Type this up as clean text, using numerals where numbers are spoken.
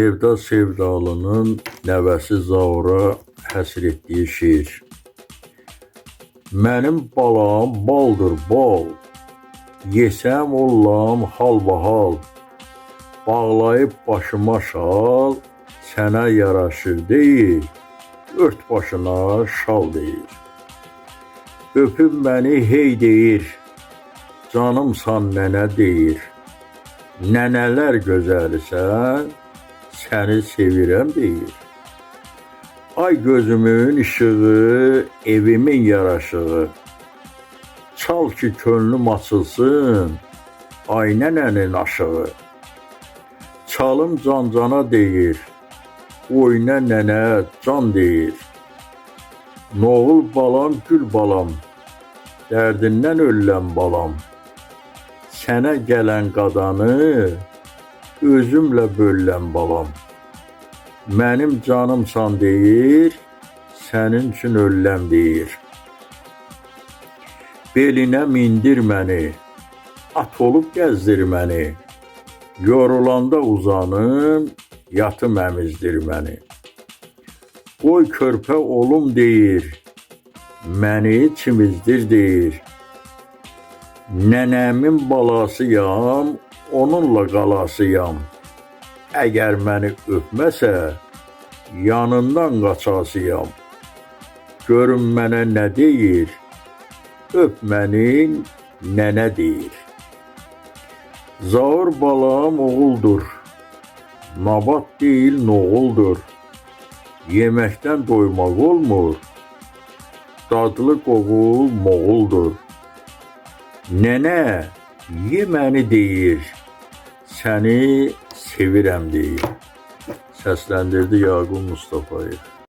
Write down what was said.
Sevda Sevdalının nəvəsi Zaura həsr etdiyi şeir. Mənim balam baldır bal, yesəm ollam halbahal, bağlayıb başıma şal, sənə yaraşır deyir, ört başına şal deyir. Öpüb məni hey deyir, canımsan nənə deyir, nənələr gözəlisən, səni sevirəm deyir. Ay gözümün işığı, evimin yaraşığı, çal ki könlüm açılsın, ay nənənin aşığı. Çalım cancana deyir, oyna nənə can deyir. Noğul balam, gül balam, dərdindən ölləm balam. Sənə gələn qadanı özümlə bölləm balam. Mənim canımsan deyir, sənin üçün ölləm deyir. Belinə mindir məni, at olub gəzdir məni. Yorulanda uzanım, yatım əmizdir məni. Qoy körpə olum deyir, məni çimizdir deyir. Nənəmin balasıyam, onunla qalasıyam. Əgər məni öpməsə, yanından qaçasıyam. Görün mənə nə deyir, öp məni nənə deyir. Zaur balam oğuldur, nabat deyil noğuldur. Yeməkdən doymaq olmur, dadlı qoğul moğuldur. Nənə, ye məni deyir, səni sevirəm deyir. Səsləndirdi Yaqub Mustafayev.